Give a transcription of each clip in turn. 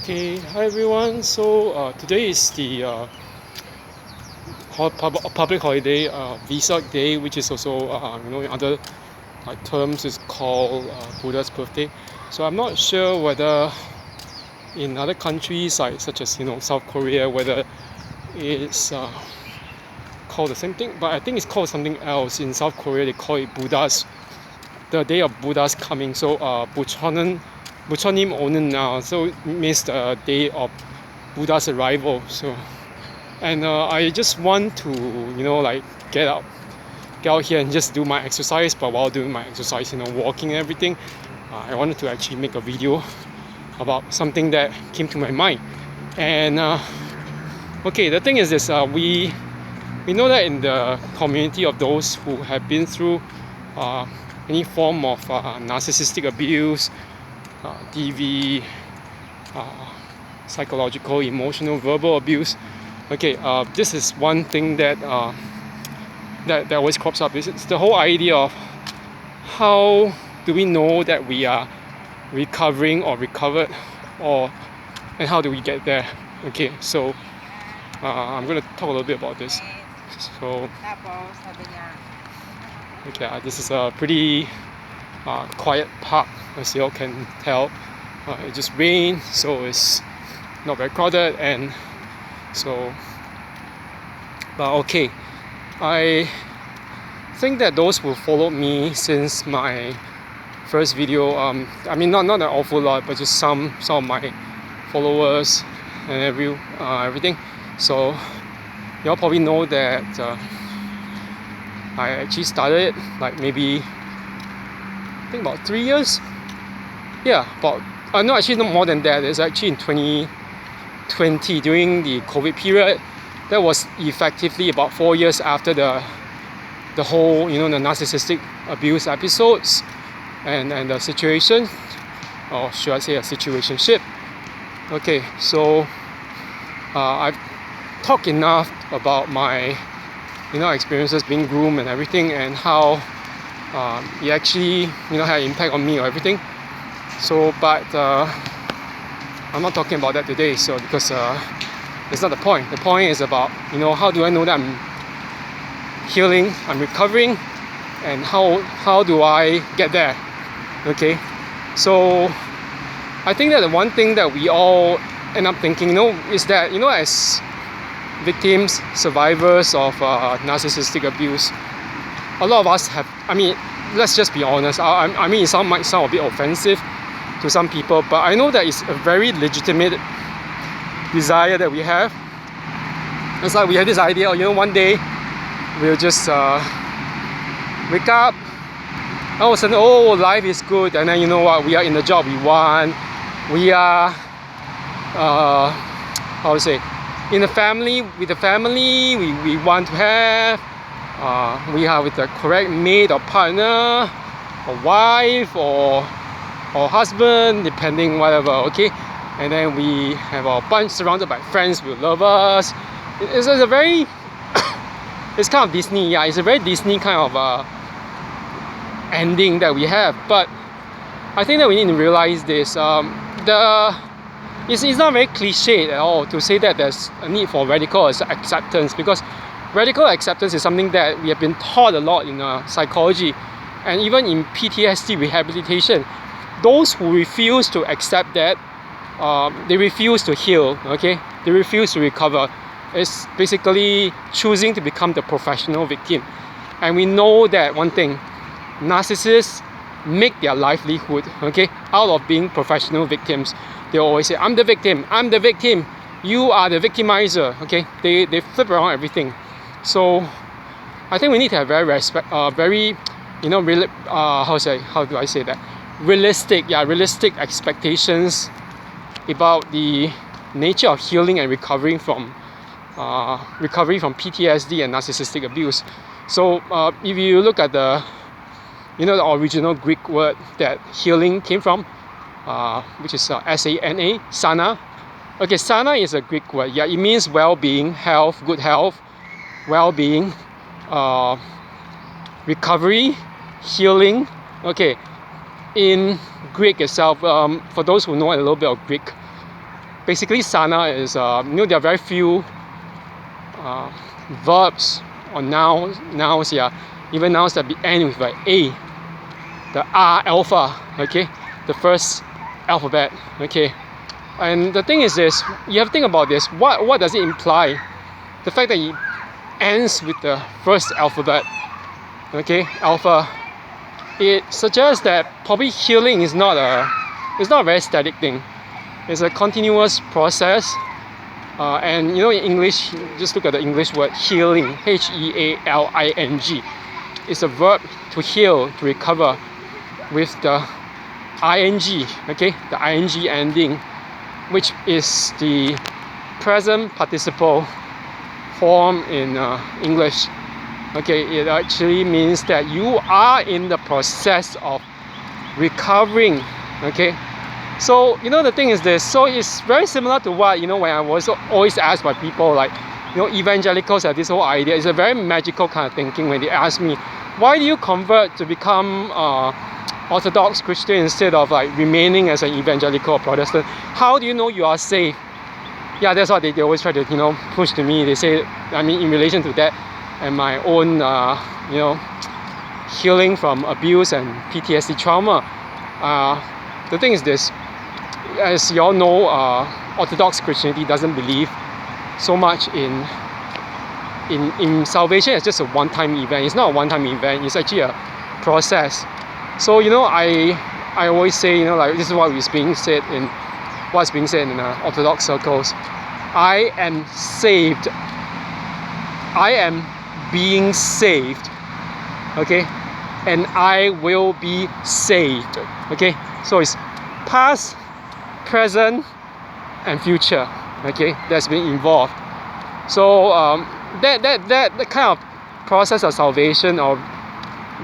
Okay, hi everyone. So today is the public holiday, Vesak Day, which is also in other terms is called Buddha's birthday. So I'm not sure whether in other countries like such as South Korea whether it's called the same thing, but I think it's called something else. In South Korea they call it the day of Buddha's coming. So Buchonim Onen now. So it means the day of Buddha's arrival. So and I just want to get out here and just do my exercise. But while doing my exercise, walking and everything, I wanted to actually make a video about something that came to my mind. And okay, the thing is this: we know that in the community of those who have been through any form of narcissistic abuse, DV, psychological, emotional, verbal abuse. Okay, this is one thing that that always crops up. It's the whole idea of how do we know that we are recovering or recovered, and how do we get there? Okay, so I'm going to talk a little bit about this. So okay, this is a pretty quiet park, as you all can tell. It just rained, so it's not very crowded, and so but okay, I think that those who followed me since my first video, I mean not an awful lot, but just some of my followers and everything. So you all probably know that I actually started like maybe I think about 3 years. Yeah, about no, actually no more than that. It's actually in 2020 during the COVID period. That was effectively about 4 years after the whole the narcissistic abuse episodes and the situation, or should I say a situationship. Okay, so I've talked enough about my experiences being groomed and everything, and how it actually had an impact on me or everything. So but I'm not talking about that today, so because that's not the point. The point is about how do I know that I'm healing, I'm recovering, and how do I get there? Okay, so I think that the one thing that we all end up thinking is that as victims, survivors of narcissistic abuse, a lot of us have, I mean, let's just be honest, I mean it might sound a bit offensive to some people, but I know that it's a very legitimate desire that we have. It's like we have this idea, one day we'll just wake up, all of a sudden, life is good, and then we are in the job we want, we are how to say, in the family, with the family we want to have, we are with the correct mate or partner or wife or husband, depending whatever, okay, and then we have our bunch surrounded by friends who love us. It's a very it's kind of Disney, yeah, it's a very Disney kind of ending that we have. But I think that we need to realize this, it's not very cliched at all to say that there's a need for radical acceptance, because radical acceptance is something that we have been taught a lot in psychology, and even in PTSD rehabilitation. Those who refuse to accept that, they refuse to heal, okay? They refuse to recover. It's basically choosing to become the professional victim. And we know that one thing, narcissists make their livelihood, okay, out of being professional victims. They always say, I'm the victim, you are the victimizer, okay? They flip around everything. So I think we need to have very how do I say that? Realistic expectations about the nature of healing and recovery from PTSD and narcissistic abuse. So if you look at the the original Greek word that healing came from, which is S-A-N-A, sana. Okay, sana is a Greek word. Yeah, it means well-being, health, good health, well-being, recovery, healing. Okay, in Greek itself, for those who know a little bit of Greek, basically sana is there are very few verbs or nouns, even nouns that end with like A, the R alpha, okay, the first alphabet, okay. And the thing is this, you have to think about this. What does it imply? The fact that it ends with the first alphabet, okay, alpha. It suggests that probably healing is not a very static thing. It's a continuous process. And in English, just look at the English word healing, Healing. It's a verb to heal, to recover, with the ing, okay, the ing ending, which is the present participle form in English. Okay, it actually means that you are in the process of recovering. Okay, so the thing is this. So it's very similar to what when I was always asked by people like evangelicals have this whole idea. It's a very magical kind of thinking when they ask me, why do you convert to become Orthodox Christian instead of like remaining as an evangelical or Protestant? How do you know you are saved? Yeah, that's what they always try to push to me. They say, in relation to that and my own healing from abuse and PTSD trauma. The thing is this, as you all know, Orthodox Christianity doesn't believe so much in salvation as just a one-time event. It's not a one-time event. It's actually a process. So I always say this is what's being said in Orthodox circles. I am saved. I am being saved. Okay, and I will be saved. Okay, so it's past, present, and future. Okay, that's been involved. So that kind of process of salvation or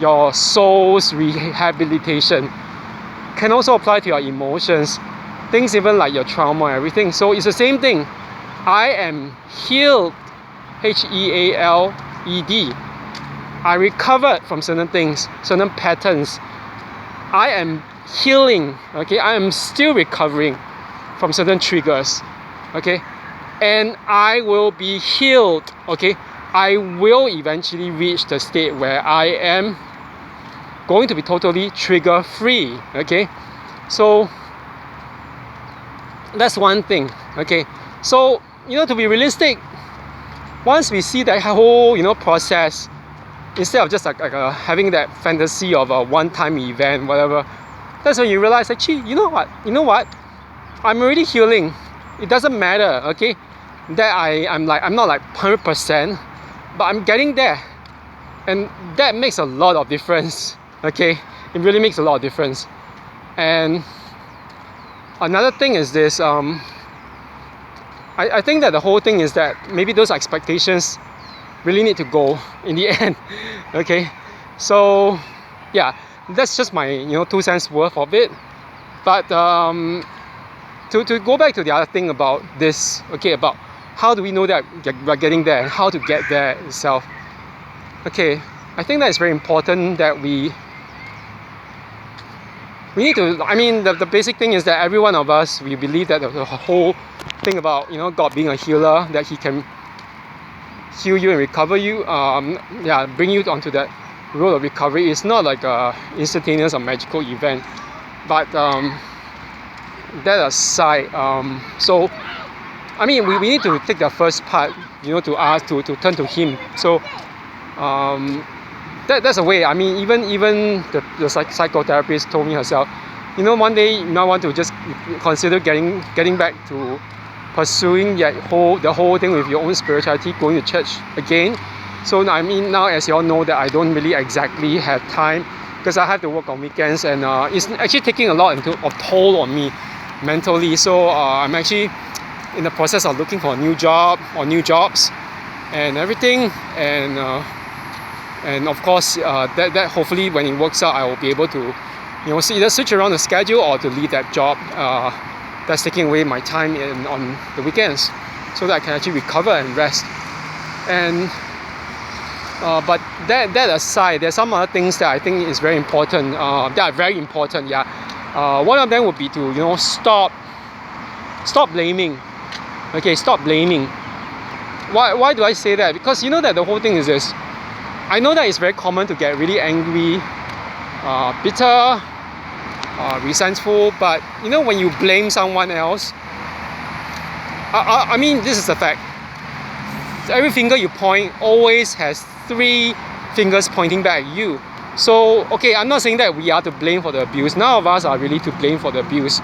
your soul's rehabilitation can also apply to your emotions, things even like your trauma and everything. So it's the same thing. I am healed, Healed. I recovered from certain things, certain patterns. I am healing, okay? I am still recovering from certain triggers, okay? And I will be healed, okay? I will eventually reach the state where I am going to be totally trigger free, okay? So that's one thing, okay? So to be realistic, once we see that whole process, instead of just like having that fantasy of a one-time event, whatever, that's when you realize actually, you know what, I'm already healing. It doesn't matter, okay, that I'm not like 100%, but I'm getting there, and that makes a lot of difference. Okay, it really makes a lot of difference. And another thing is this, I think that the whole thing is that maybe those expectations really need to go in the end. Okay, so yeah, that's just my 2 cents worth of it. But to go back to the other thing about this, okay, about how do we know that we're getting there and how to get there itself. Okay, I think that it's very important that we need to, the basic thing is that every one of us, we believe that the whole thing about God being a healer, that He can heal you and recover you, bring you onto that road of recovery. It's not like a instantaneous or magical event. But that aside, so we need to take the first part, to ask, to turn to Him. So that's a way. Even the psychotherapist told me herself, one day you might want to just consider getting back to pursuing the whole thing with your own spirituality, going to church again. So now, as you all know, that I don't really exactly have time because I have to work on weekends, and it's actually taking a lot of toll on me mentally. So I'm actually in the process of looking for a new job or new jobs and everything, and of course that hopefully when it works out, I will be able to either switch around the schedule or to leave that job that's taking away my time on the weekends, so that I can actually recover and rest. And but that aside, there's some other things that I think is very important, that are very important. One of them would be to stop Stop blaming. Okay, stop blaming. Why do I say that? Because you know that the whole thing is this. I know that it's very common to get really angry, bitter, resentful, but you know when you blame someone else, I mean this is a fact. Every finger you point always has 3 fingers pointing back at you. So okay, I'm not saying that we are to blame for the abuse. None of us are really to blame for the abuse.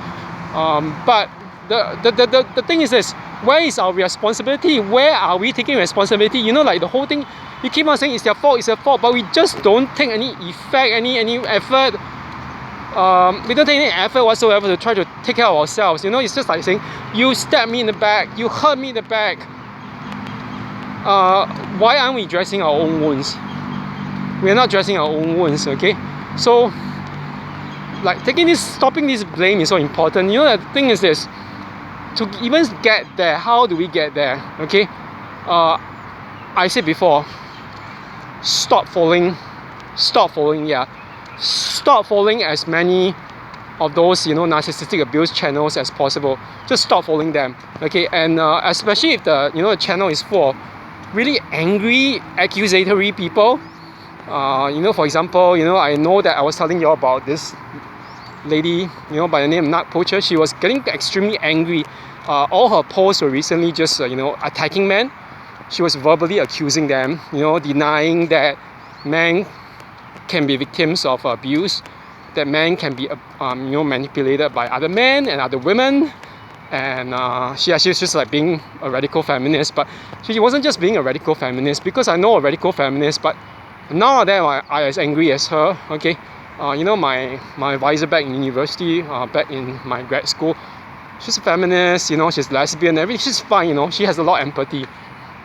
But the thing is this: where is our responsibility? Where are we taking responsibility? You know, like the whole thing. You keep on saying it's their fault, but we just don't take any effect, any effort. We don't take any effort whatsoever to try to take care of ourselves. You know, it's just like saying, you stabbed me in the back, you hurt me in the back. Why aren't we addressing our own wounds? We are not addressing our own wounds, okay? So, like stopping this blame is so important. You know, the thing is this: to even get there, how do we get there? Okay, I said before, stop following as many of those, you know, narcissistic abuse channels as possible. Just stop following them, okay? And especially if the channel is full of really angry, accusatory people. You know, for example, you know, I know that I was telling you about this lady, you know, by the name of Nut Poacher. She was getting extremely angry. All her posts were recently just, attacking men. She was verbally accusing them, you know, denying that men can be victims of abuse, that men can be, manipulated by other men and other women. And she was just like being a radical feminist, but she wasn't just being a radical feminist, because I know a radical feminist, but none of them are as angry as her, okay? You know, my advisor back in university, back in my grad school, she's a feminist, you know, she's lesbian, everything, she's fine, you know, she has a lot of empathy.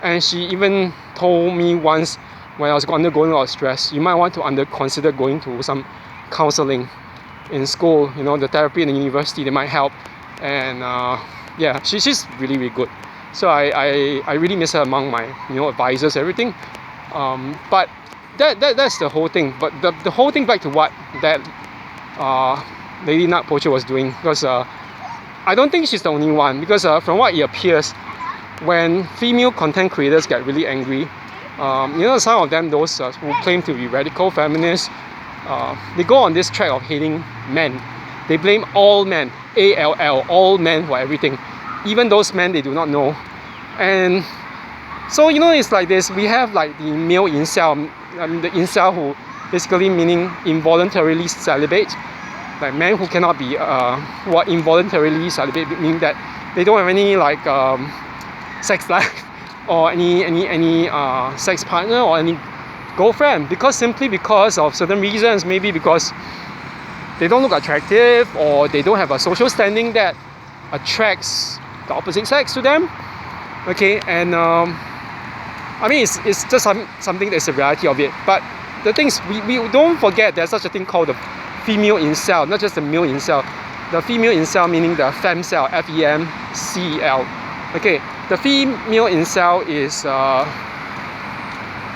And she even told me once when I was undergoing a lot of stress, you might want to consider going to some counseling in school, you know, the therapy in the university, they might help. And yeah, she's really, really good. So I really miss her among my, advisors, everything. But that's the whole thing. But the whole thing back to what that lady Nut Poacher was doing, because I don't think she's the only one, because from what it appears, when female content creators get really angry, some of them, those who claim to be radical feminists, they go on this track of hating men. They blame all men, ALL, all men for everything, even those men they do not know. And so, it's like this. We have like the male incel, the incel who basically meaning involuntarily celibate, like men who cannot be what involuntarily celibate, meaning that they don't have any like sex life or any sex partner or any girlfriend, simply because of certain reasons. Maybe because they don't look attractive, or they don't have a social standing that attracts the opposite sex to them. Okay, and I mean, it's just something that's the reality of it. But the thing is, we don't forget there's such a thing called the female incel, not just the male incel. The female incel meaning the femcel, FEMCEL. Okay, the female incel is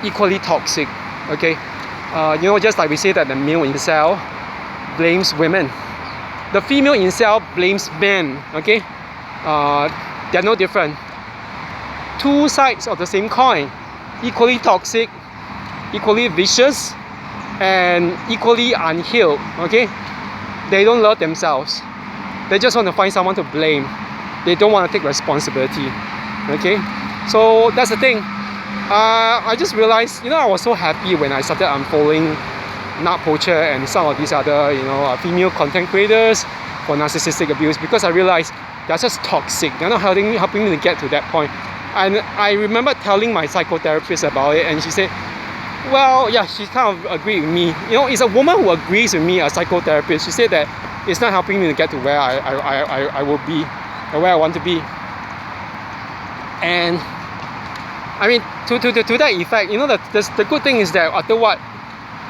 equally toxic. Okay, just like we say that the male incel blames women, the female incel blames men. Okay, they're no different. Two sides of the same coin, equally toxic, equally vicious, and equally unhealed. Okay, they don't love themselves. They just want to find someone to blame. They don't want to take responsibility. Okay, so that's the thing. I just realized, I was so happy when I started unfollowing Nut Poacher and some of these other, female content creators for narcissistic abuse, because I realized they're just toxic. They're not helping me to get to that point. And I remember telling my psychotherapist about it, and she said, well, yeah, she kind of agreed with me. It's a woman who agrees with me, a psychotherapist. She said that it's not helping me to get to where I will be, or where I want to be. And I mean, to that effect, the good thing is that after what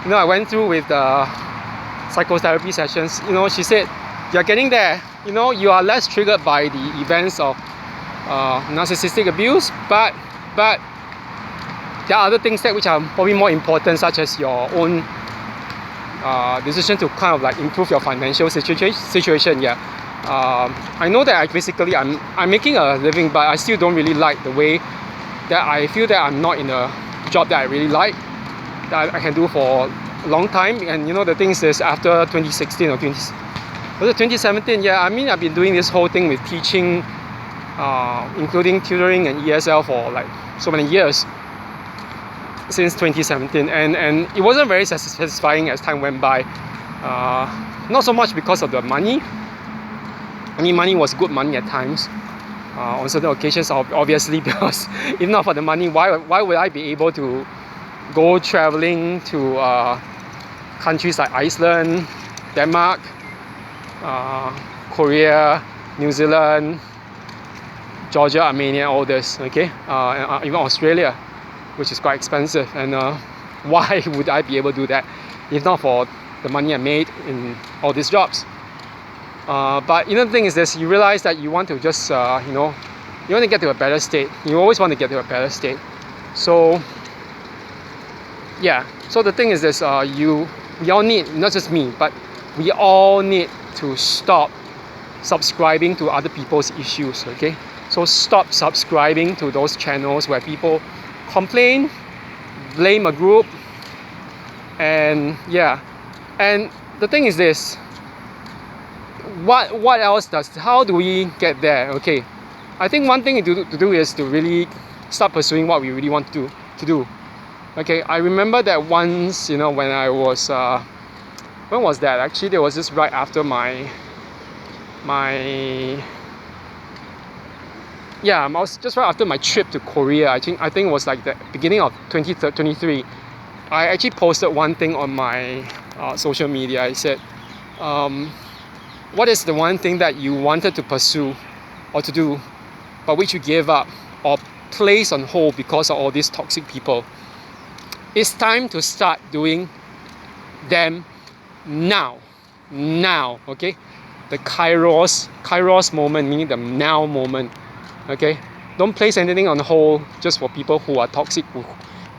I went through with the psychotherapy sessions, she said, you're getting there. You are less triggered by the events of narcissistic abuse, but there are other things which are probably more important, such as your own decision to kind of like improve your financial situation. Yeah, I know that I'm making a living, but I still don't really like the way that I feel that I'm not in a job that I really like, that I can do for a long time. And you know, the thing is after 2016 or 2017, yeah, I mean, I've been doing this whole thing with teaching, including tutoring and ESL for like so many years since 2017, and it wasn't very satisfying as time went by. Not so much because of the money. I mean, money was good money at times, on certain occasions, obviously, because if not for the money, why would I be able to go traveling to countries like Iceland, Denmark, Korea, New Zealand, Georgia, Armenia, all this, okay? And even Australia, which is quite expensive. And why would I be able to do that if not for the money I made in all these jobs? But you know, the thing is this, you realize that you want to just, you know, you want to get to a better state. You always want to get to a better state. So, yeah. So the thing is this, we all need, not just me, but we all need to stop subscribing to other people's issues, okay? So stop subscribing to those channels where people complain, blame a group, and yeah. And the thing is this, what else how do we get there? Okay, I think one thing to do is to really start pursuing what we really want to do. Okay, I remember that once, you know, when I was when was that? Actually, there was this right after I was just right after my trip to Korea. I think it was like the beginning of 2023. I actually posted one thing on my social media. I said, what is the one thing that you wanted to pursue or to do, but which you gave up or placed on hold because of all these toxic people? It's time to start doing them now, okay? The Kairos moment, meaning the now moment, okay? Don't place anything on hold just for people who are toxic, who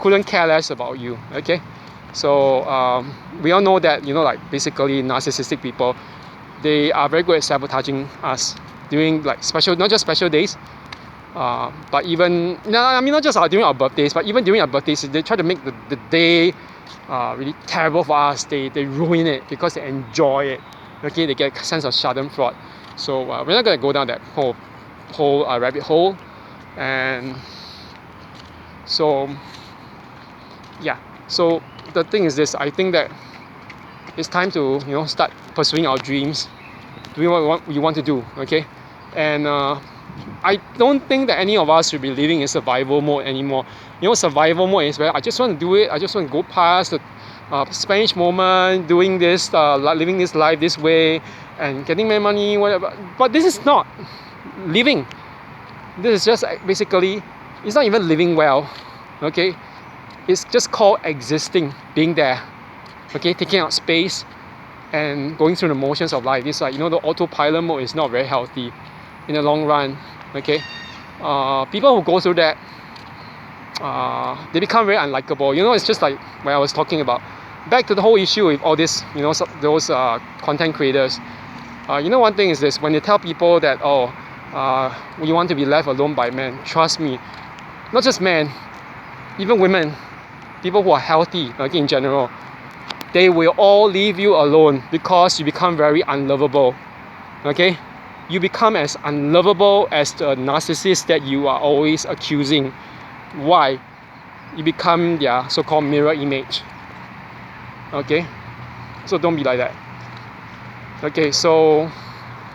couldn't care less about you, okay? So we all know that, you know, like basically narcissistic people, they are very good at sabotaging us during like not just special days, but even, not just during our birthdays, but even during our birthdays, they try to make the day really terrible for us. They ruin it because they enjoy it. Okay, they get a sense of schadenfreude. So we're not going to go down that whole rabbit hole. And so, yeah. So the thing is this, I think that it's time to, you know, start pursuing our dreams, doing what we want to do, okay? And I don't think that any of us should be living in survival mode anymore. You know, survival mode is where I just want to do it, I just want to go past the Spanish moment, doing this, living this life this way, and getting my money, whatever. But this is not living. This is just basically, it's not even living well, okay? It's just called existing, being there, okay? Taking out space and going through the motions of life. It's like, you know, the autopilot mode is not very healthy in the long run, okay? People who go through that, they become very unlikable. You know, it's just like when I was talking about, back to the whole issue with all this, you know, those content creators. You know, one thing is this, when they tell people that, you want to be left alone by men, trust me, not just men, even women, people who are healthy, like in general, they will all leave you alone because you become very unlovable, okay? You become as unlovable as the narcissist that you are always accusing. Why? You become their so-called mirror image, okay? So don't be like that. Okay, so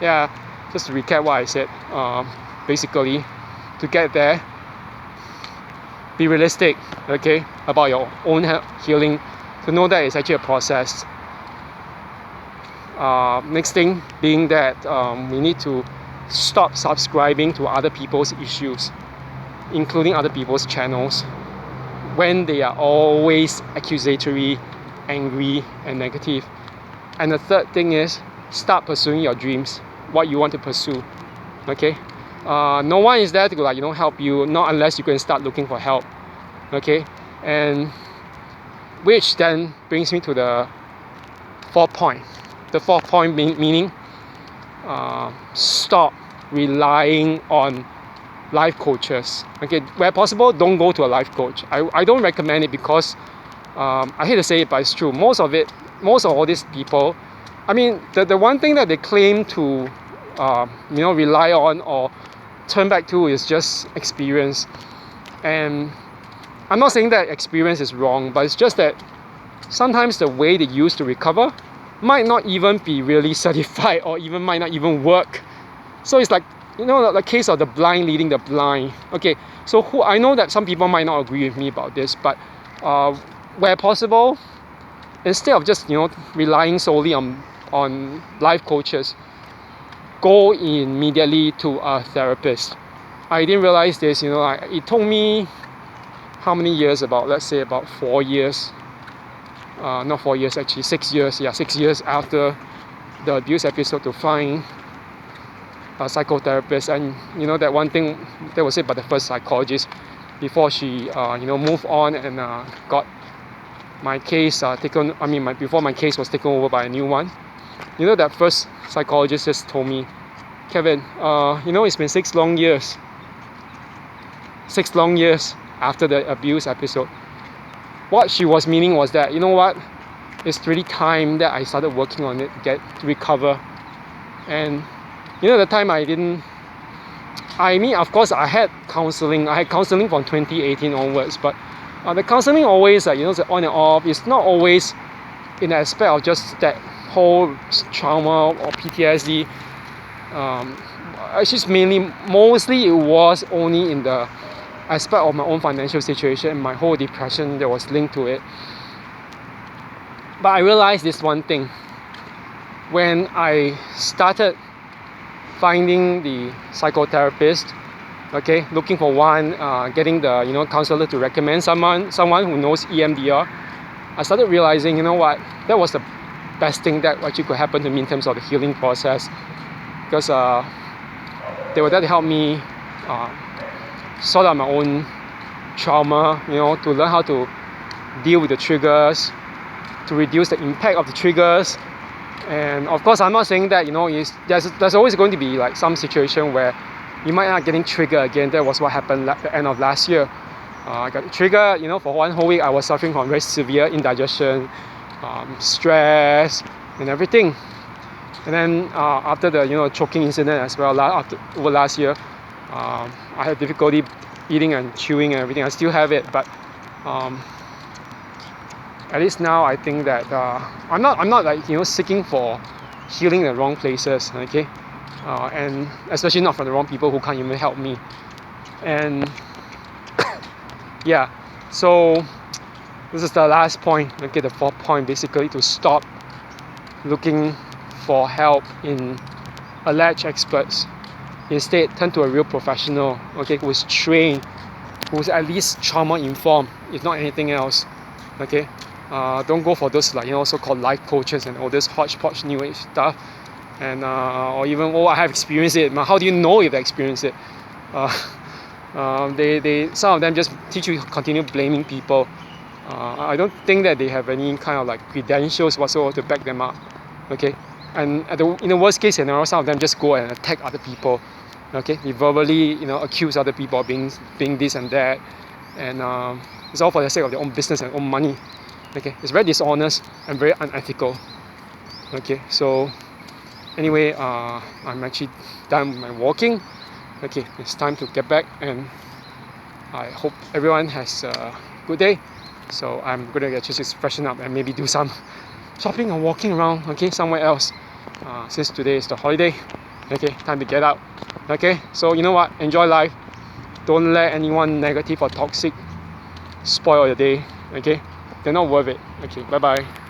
yeah, just to recap what I said, basically, to get there, be realistic, okay, about your own healing, to know that it's actually a process. Next thing being that we need to stop subscribing to other people's issues, including other people's channels, when they are always accusatory, angry, and negative. And the third thing is, start pursuing your dreams, what you want to pursue, okay? No one is there to, like, you know, help you, not unless you can start looking for help, okay? And which then brings me to the fourth point. The fourth point meaning stop relying on life coaches. Okay, where possible, don't go to a life coach. I don't recommend it because I hate to say it, but it's true. Most of all these people, I mean, the one thing that they claim to rely on or turn back to is just experience. And I'm not saying that experience is wrong, but it's just that sometimes the way they use to recover might not even be really certified or even might not even work. So it's like, the case of the blind leading the blind. Okay, so I know that some people might not agree with me about this, but where possible, instead of just relying solely on life coaches, go immediately to a therapist. I didn't realize this. It took me how many years? Let's say about 4 years. Not 4 years actually, 6 years. Yeah, 6 years after the abuse episode to find a psychotherapist. And that one thing that was said by the first psychologist before she moved on and got my case taken. Before my case was taken over by a new one. That first psychologist just told me, Kevin, it's been 6 long years. 6 long years after the abuse episode. What she was meaning was that, it's really time that I started working on it to recover. And the time of course I had counseling. I had counseling from 2018 onwards, but the counseling always it's on and off. It's not always in the aspect of just that whole trauma or PTSD. Mostly it was only in the aspect of my own financial situation and my whole depression that was linked to it. But I realized this one thing. When I started finding the psychotherapist, okay, looking for one, getting the counselor to recommend someone who knows EMDR, I started realizing, that was the best thing that actually could happen to me in terms of the healing process, because they were there to help me sort out my own trauma, to learn how to deal with the triggers, to reduce the impact of the triggers. And of course, I'm not saying that there's always going to be like some situation where you might not getting triggered again. That was what happened at the end of last year. I got triggered, for 1 whole week. I was suffering from very severe indigestion, stress, and everything. And then after the choking incident as well, over last year, I had difficulty eating and chewing and everything. I still have it, but at least now I think that I'm not like seeking for healing in the wrong places, okay, and especially not from the wrong people who can't even help me. And yeah, so this is the last point, okay, the 4th point, basically to stop looking for help in alleged experts. Instead, turn to a real professional, okay, who is trained, who's at least trauma informed, if not anything else, okay. Don't go for those so-called life coaches and all this hodgepodge new age stuff, and or even I have experienced it. How do you know if they experienced it? They some of them just teach you to continue blaming people. I don't think that they have any kind of like credentials whatsoever to back them up. Okay, and in the worst case scenario, some of them just go and attack other people. Okay, they verbally accuse other people of being this and that, and it's all for the sake of their own business and own money. Okay, it's very dishonest and very unethical. Okay, so anyway, I'm actually done with my walking. Okay, it's time to get back, and I hope everyone has a good day. So I'm gonna get just freshen up and maybe do some shopping or walking around, okay, somewhere else. Since today is the holiday, okay, time to get out. Okay, so you know what? Enjoy life. Don't let anyone negative or toxic spoil your day. Okay, they're not worth it. Okay, bye bye.